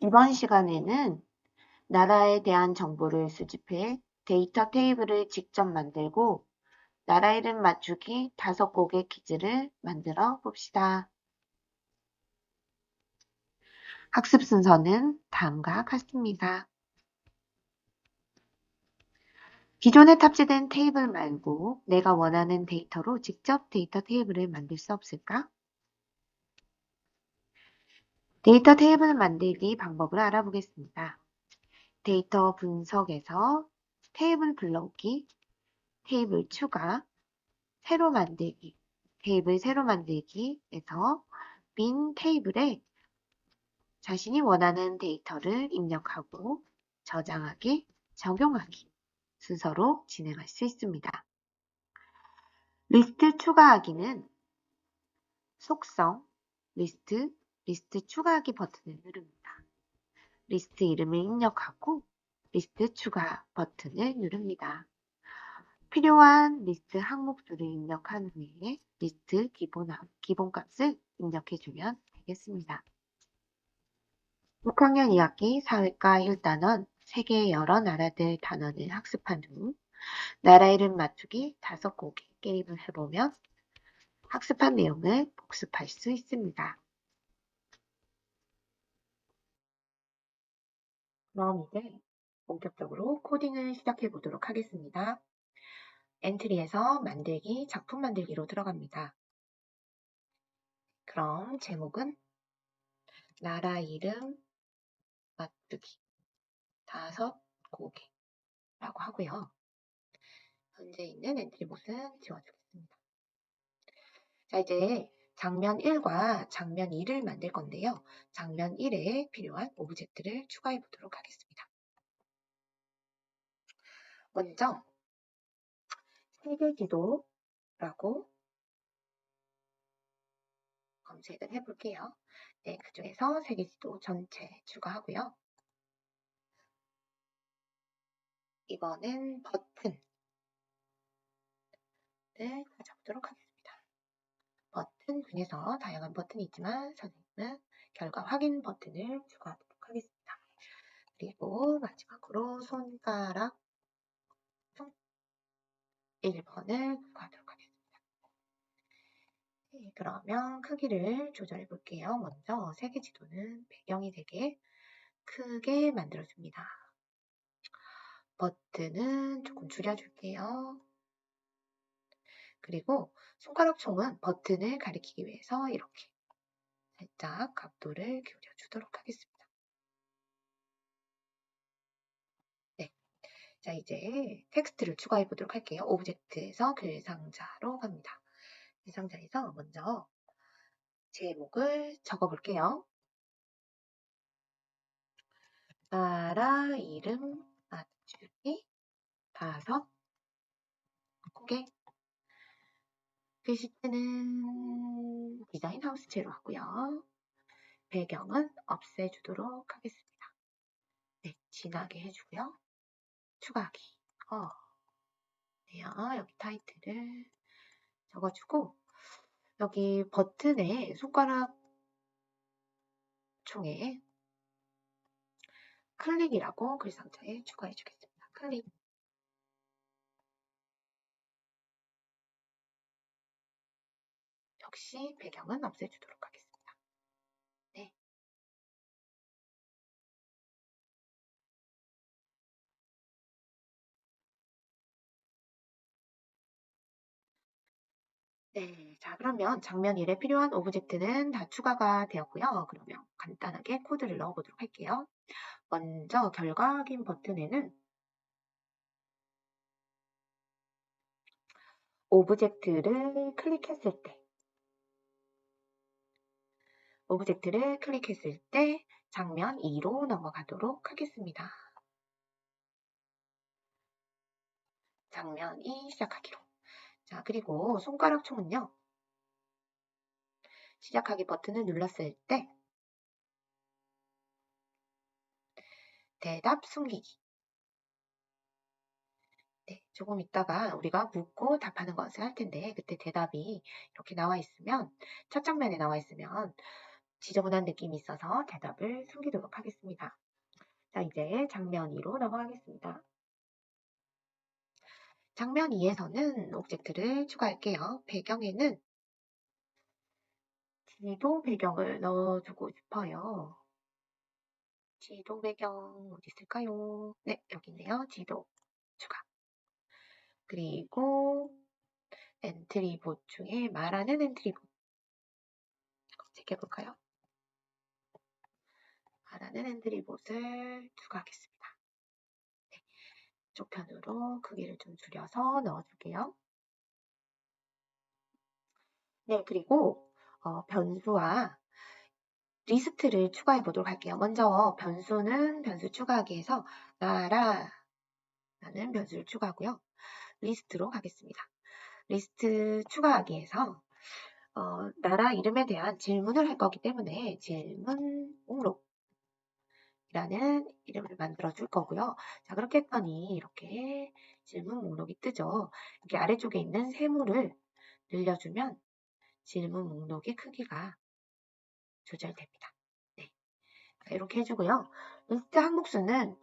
이번 시간에는 나라에 대한 정보를 수집해 데이터 테이블을 직접 만들고 나라 이름 맞추기 5곡의 퀴즈를 만들어 봅시다. 학습 순서는 다음과 같습니다. 기존에 탑재된 테이블 말고 내가 원하는 데이터로 직접 데이터 테이블을 만들 수 없을까? 데이터 테이블 만들기 방법을 알아보겠습니다. 데이터 분석에서 테이블 불러오기, 테이블 추가, 새로 만들기, 테이블 새로 만들기에서 빈 테이블에 자신이 원하는 데이터를 입력하고 저장하기, 적용하기 순서로 진행할 수 있습니다. 리스트 추가하기는 속성, 리스트 추가하기 버튼을 누릅니다. 리스트 이름을 입력하고 리스트 추가 버튼을 누릅니다. 필요한 리스트 항목수를 입력한 후에 리스트 기본값을 입력해주면 되겠습니다. 6학년 2학기 사회과 1단원 세계의 여러 나라들 단어를 학습한 후 나라 이름 맞추기 5곡의 게임을 해보면 학습한 내용을 복습할 수 있습니다. 그럼 이제 본격적으로 코딩을 시작해 보도록 하겠습니다. 엔트리에서 만들기, 작품 만들기로 들어갑니다. 그럼 제목은 나라 이름 맞추기 5곡이라고 하고요. 현재 있는 엔트리 몫은 지워주겠습니다. 자, 이제 장면 1과 장면 2를 만들 건데요. 장면 1에 필요한 오브젝트를 추가해 보도록 하겠습니다. 먼저 세계지도라고 검색을 해볼게요. 네, 그 중에서 세계지도 전체 추가하고요. 이번엔 버튼을 가져보도록 하겠습니다. 버튼 중에서 다양한 버튼이 있지만 선생님은 결과 확인 버튼을 추가하도록 하겠습니다. 그리고 마지막으로 손가락 1번을 추가하도록 하겠습니다. 네, 그러면 크기를 조절해 볼게요. 먼저 세계지도는 배경이 되게 크게 만들어줍니다. 버튼은 조금 줄여줄게요. 그리고 손가락 총은 버튼을 가리키기 위해서 이렇게 살짝 각도를 기울여주도록 하겠습니다. 네, 자 이제 텍스트를 추가해 보도록 할게요. 오브젝트에서 글상자로 갑니다. 글상자에서 먼저 제목을 적어 볼게요. 나라 이름 맞추기 5곡의 글씨체는 디자인 하우스체로 하고요. 배경은 없애주도록 하겠습니다. 네, 진하게 해주고요. 추가하기. 네요. 여기 타이틀을 적어주고 여기 버튼에 손가락 총에 클릭이라고 글상자에 추가해 주겠습니다. 클릭. 역시 배경은 없애주도록 하겠습니다. 네. 네, 자 그러면 장면 1에 필요한 오브젝트는 다 추가가 되었고요. 그러면 간단하게 코드를 넣어보도록 할게요. 먼저 결과 확인 버튼에는 오브젝트를 클릭했을 때 장면 2로 넘어가도록 하겠습니다. 장면 2 시작하기로. 자, 그리고 손가락 총은요. 시작하기 버튼을 눌렀을 때 대답 숨기기. 네, 조금 있다가 우리가 묻고 답하는 것을 할 텐데 그때 대답이 이렇게 나와 있으면 첫 장면에 나와 있으면 지저분한 느낌이 있어서 대답을 숨기도록 하겠습니다. 자, 이제 장면 2로 넘어가겠습니다. 장면 2에서는 오브젝트를 추가할게요. 배경에는 지도 배경을 넣어주고 싶어요. 지도 배경 어디 있을까요? 네, 여기 있네요. 지도 추가. 그리고 엔트리봇 중에 말하는 엔트리봇 검색해볼까요? 말하는 엔트리봇을 추가하겠습니다. 네, 쪽편으로 크기를 좀 줄여서 넣어줄게요. 네, 그리고 변수와 리스트를 추가해 보도록 할게요. 먼저 변수는 변수 추가하기에서 나라라는 변수를 추가하고요. 리스트로 가겠습니다. 리스트 추가하기에서 나라 이름에 대한 질문을 할 거기 때문에 질문 목록이라는 이름을 만들어 줄 거고요. 자, 그렇게 했더니 이렇게 질문 목록이 뜨죠. 이렇게 아래쪽에 있는 세모를 늘려주면 질문 목록의 크기가 조절됩니다. 네, 이렇게 해주고요. 리스트 항목수는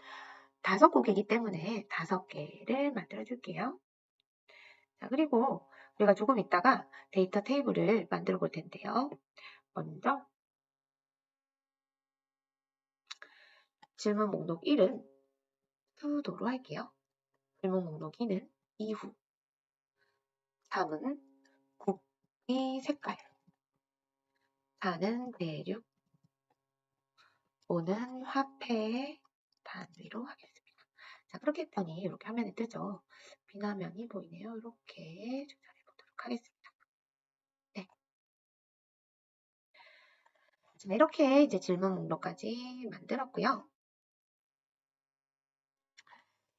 5곡이기 때문에 5개를 만들어 줄게요. 자, 그리고 우리가 조금 있다가 데이터 테이블을 만들어 볼 텐데요. 먼저 질문 목록 1은 수도로 할게요. 질문 목록 2는 이후, 3은 국기 색깔, 4는 대륙, 5는 화폐 단위로 하겠습니다. 자, 그렇게 했더니 이렇게 화면에 뜨죠. 비나면이 보이네요. 이렇게 조절해 보도록 하겠습니다. 네. 자, 이렇게 이제 질문 목록까지 만들었고요.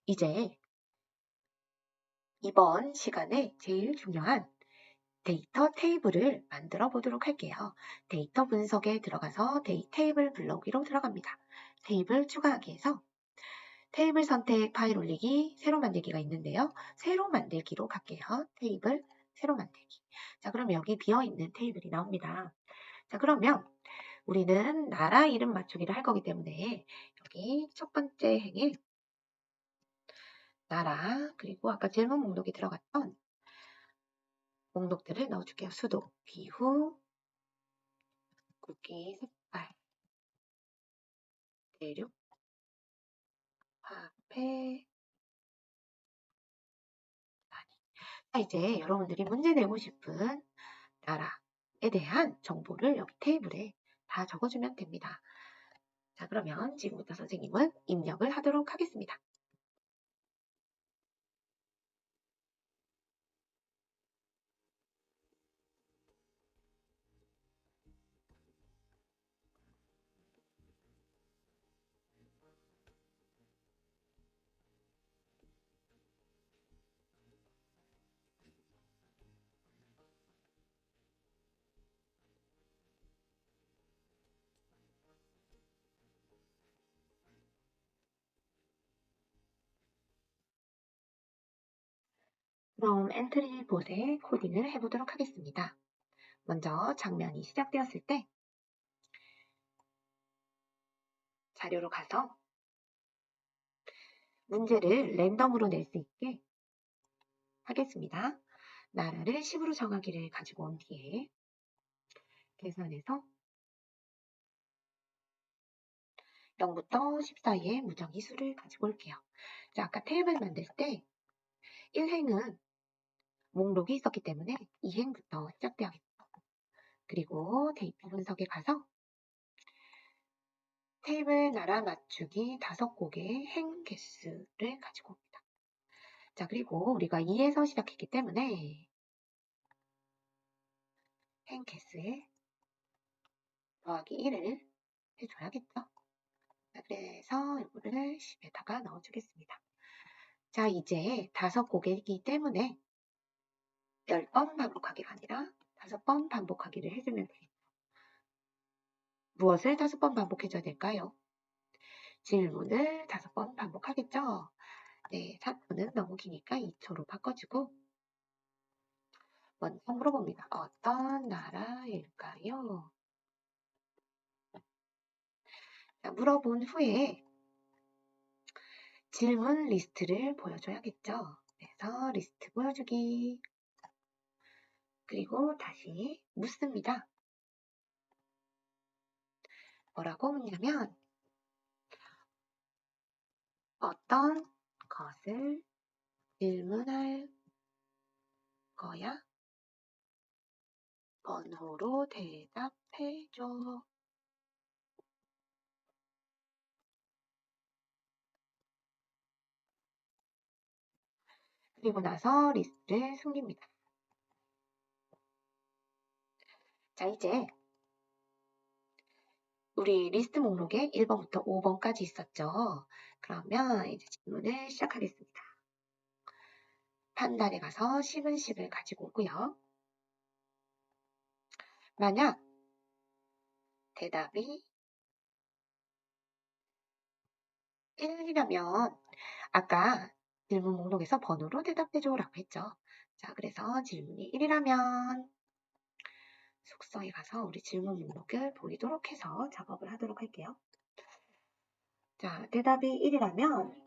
이제 이번 시간에 제일 중요한 데이터 테이블을 만들어 보도록 할게요. 데이터 분석에 들어가서 테이블 불러오기로 들어갑니다. 테이블 추가하기에서 테이블 선택 파일 올리기 새로 만들기가 있는데요. 새로 만들기로 갈게요. 테이블 새로 만들기. 자, 그럼 여기 비어있는 테이블이 나옵니다. 자, 그러면 우리는 나라 이름 맞추기를 할 거기 때문에 여기 첫 번째 행에 나라 그리고 아까 질문 목록에 들어갔던 목록들을 넣어줄게요. 수도, 기후, 국기 색깔, 대륙, 화폐, 단위. 자, 이제 여러분들이 문제 내고 싶은 나라에 대한 정보를 여기 테이블에 다 적어주면 됩니다. 자, 그러면 지금부터 선생님은 입력을 하도록 하겠습니다. 그럼 엔트리 봇에 코딩을 해보도록 하겠습니다. 먼저 장면이 시작되었을 때 자료로 가서 문제를 랜덤으로 낼 수 있게 하겠습니다. 나라를 10으로 정하기를 가지고 온 뒤에 계산해서 0부터 10 사이의 무정의 수를 가지고 올게요. 자, 아까 테이블 만들 때 1행은 목록이 있었기 때문에 2행부터 시작되어야겠죠. 그리고 데이터 분석에 가서 테이블 나라 맞추기 5곡의 행 개수를 가지고 옵니다. 자, 그리고 우리가 2에서 시작했기 때문에 행 개수에 더하기 1을 해줘야겠죠. 자, 그래서 이거를 10에다가 넣어주겠습니다. 자, 이제 5곡이기 때문에 10번 반복하기가 아니라 5번 반복하기를 해주면 되겠죠. 무엇을 5번 반복해줘야 될까요? 질문을 5번 반복하겠죠. 네, 4초는 너무 기니까 2초로 바꿔주고 먼저 물어봅니다. 어떤 나라일까요? 자, 물어본 후에 질문 리스트를 보여줘야겠죠. 그래서 리스트 보여주기. 그리고 다시 묻습니다. 뭐라고 묻냐면 어떤 것을 질문할 거야? 번호로 대답해줘. 그리고 나서 리스트를 숨깁니다. 자, 이제 우리 리스트 목록에 1번부터 5번까지 있었죠. 그러면 이제 질문을 시작하겠습니다. 판단에 가서 10은 10을 가지고 오고요. 만약 대답이 1이라면 아까 질문 목록에서 번호로 대답해줘 라고 했죠. 자, 그래서 질문이 1이라면 숙성에 가서 우리 질문 목록을 보이도록 해서 작업을 하도록 할게요. 자, 대답이 1이라면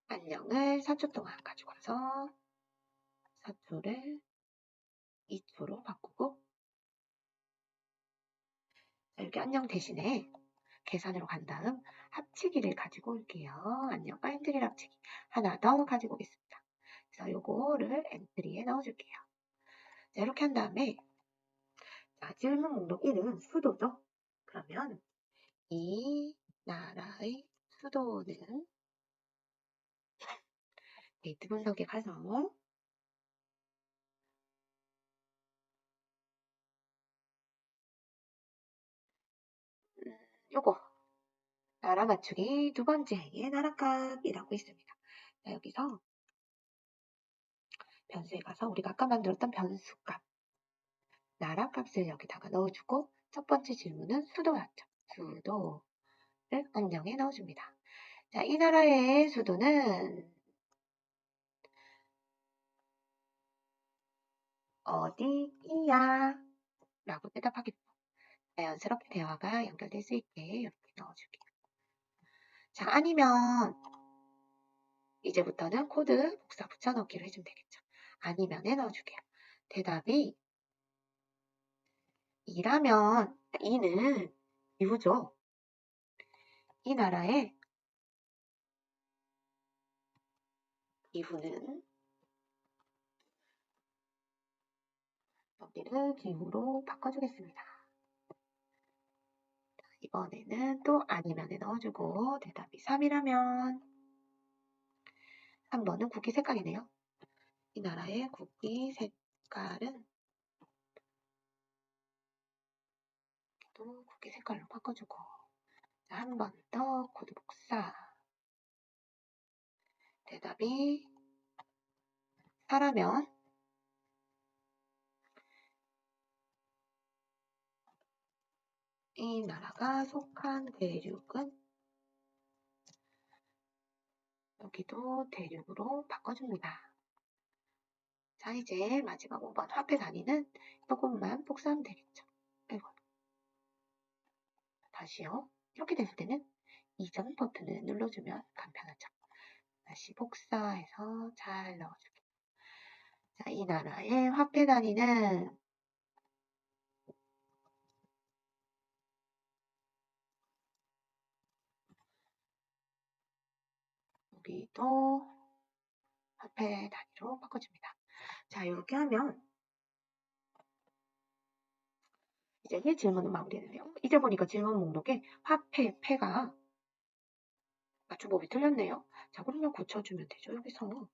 안녕을 4초 동안 가지고 와서 4초를 2초로 바꾸고 이렇게 안녕 대신에 계산으로 간 다음 합치기를 가지고 올게요. 안녕과 엔트리 합치기 하나 더 가지고 오겠습니다. 그래서 요거를 엔트리에 넣어줄게요. 자, 이렇게 한 다음에 자, 질문 목록 1은 수도죠. 그러면 이 나라의 수도는 데이트 분석에 가서 요거 나라 맞추기 두 번째의 나라값이라고 있습니다. 자, 여기서 변수에 가서 우리가 아까 만들었던 변수값 나라값을 여기다가 넣어주고 첫 번째 질문은 수도였죠. 수도를 안녕에 넣어줍니다. 자, 이 나라의 수도는 어디이야? 라고 대답하겠죠. 자연스럽게 대화가 연결될 수 있게 이렇게 넣어줄게요. 자, 아니면 이제부터는 코드 복사 붙여넣기를 해주면 되겠죠. 아니면에 넣어줄게요. 대답이 2라면 2는 이유죠. 이 나라의 기후는 여기를 기후로 바꿔주겠습니다. 이번에는 또 아니면에 넣어주고 대답이 3이라면 3번은 국기 색깔이네요. 이 나라의 국기 색깔은 또 국기 색깔로 바꿔주고 한 번 더 코드 복사 대답이 4라면 이 나라가 속한 대륙은 여기도 대륙으로 바꿔줍니다. 자, 이제 마지막 5번 화폐 단위는 이것만 복사하면 되겠죠. 아이고. 다시요. 이렇게 됐을 때는 이전 버튼을 눌러주면 간편하죠. 다시 복사해서 잘 넣어줄게요. 자, 이 나라의 화폐 단위는 여기도 화폐 단위로 바꿔줍니다. 자, 이렇게 하면 이제 이 질문은 마무리되네요. 이제 보니까 질문 목록에 화폐, 패가 맞춤법이 틀렸네요. 자, 그러면 고쳐주면 되죠. 여기서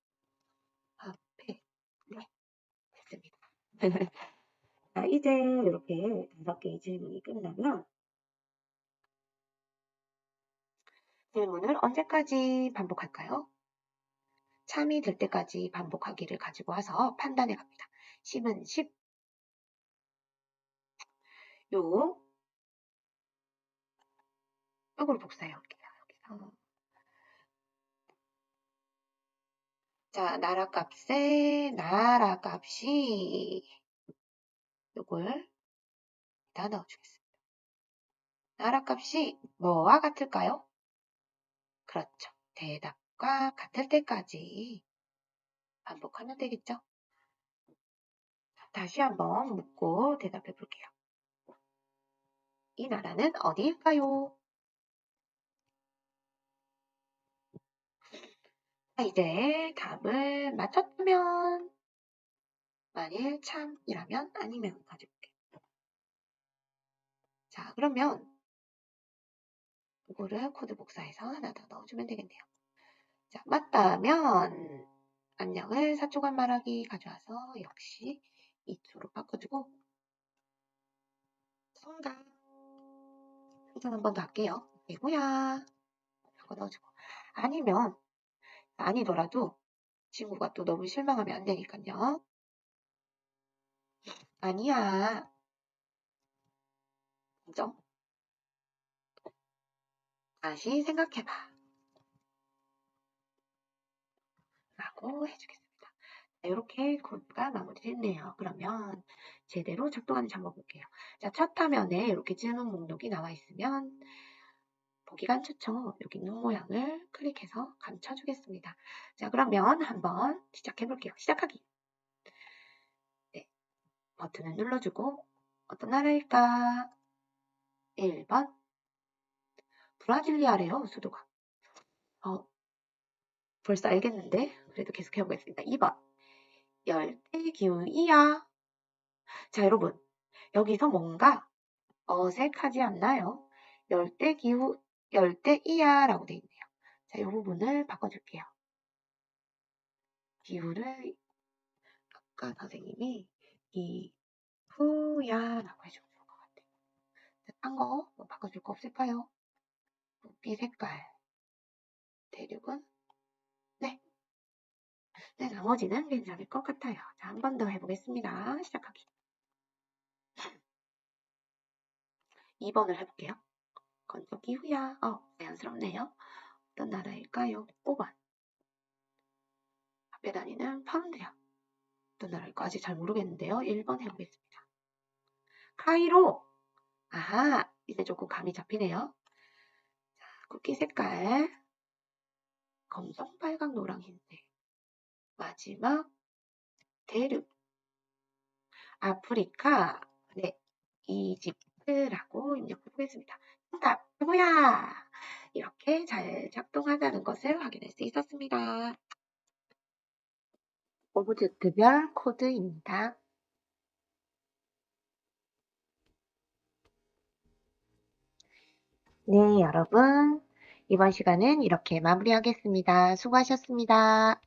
화폐, 네, 됐습니다. 자, 이제 이렇게 5개의 질문이 끝나면 질문을 언제까지 반복할까요? 참이 될 때까지 반복하기를 가지고 와서 판단해 갑니다. 10은 10. 요걸 복사해 올게요. 여기서. 자, 나라값에 나라값이 요걸 다 넣어주겠습니다. 나라값이 뭐와 같을까요? 그렇죠. 대답과 같을 때까지 반복하면 되겠죠? 다시 한번 묻고 대답해 볼게요. 이 나라는 어디일까요? 이제 답을 맞췄다면, 만일 참이라면 아니면 가져볼게요. 자, 그러면 이거를 코드 복사해서 하나 더 넣어주면 되겠네요. 자, 맞다면 안녕을 4초간 말하기 가져와서 역시 2초로 바꿔주고, 성각 표정 한 번 더 할게요. 이거야 하고 넣어주고, 아니면 아니더라도 친구가 또 너무 실망하면 안 되니까요. 아니야. 인정? 다시 생각해봐. 라고 해주겠습니다. 이렇게 코드가 마무리됐네요. 그러면 제대로 작동하는지 한번 볼게요. 자, 첫 화면에 이렇게 질문 목록이 나와 있으면 보기가 안 좋죠. 여기 있는 모양을 클릭해서 감춰주겠습니다. 자, 그러면 한번 시작해 볼게요. 시작하기. 네, 버튼을 눌러주고 어떤 나라일까? 1번 브라질리아래요. 수도가. 벌써 알겠는데 그래도 계속 해보겠습니다. 2번 열대기후이야. 자, 여러분 여기서 뭔가 어색하지 않나요? 열대기후, 열대이야라고 되어 있네요. 자, 이 부분을 바꿔줄게요. 기후를 아까 선생님이 기후야라고 해주면 좋을 것 같아요. 딴 거 뭐 바꿔줄 거 없을까요? 국기 색깔, 대륙은 네. 네, 나머지는 괜찮을 것 같아요. 자, 한 번 더 해보겠습니다. 시작하기. 2번을 해볼게요. 건조 기후야. 자연스럽네요. 어떤 나라일까요? 5번. 앞에 다니는 파운드야. 어떤 나라일까? 아직 잘 모르겠는데요. 1번 해보겠습니다. 카이로. 아하, 이제 조금 감이 잡히네요. 자, 쿠키 색깔. 검정, 빨강, 노랑, 흰색. 마지막 대륙. 아프리카. 네, 이집트라고 입력해 보겠습니다. 정답, 누구야? 이렇게 잘 작동한다는 것을 확인할 수 있었습니다. 오브젝트별 코드입니다. 네, 여러분. 이번 시간은 이렇게 마무리하겠습니다. 수고하셨습니다.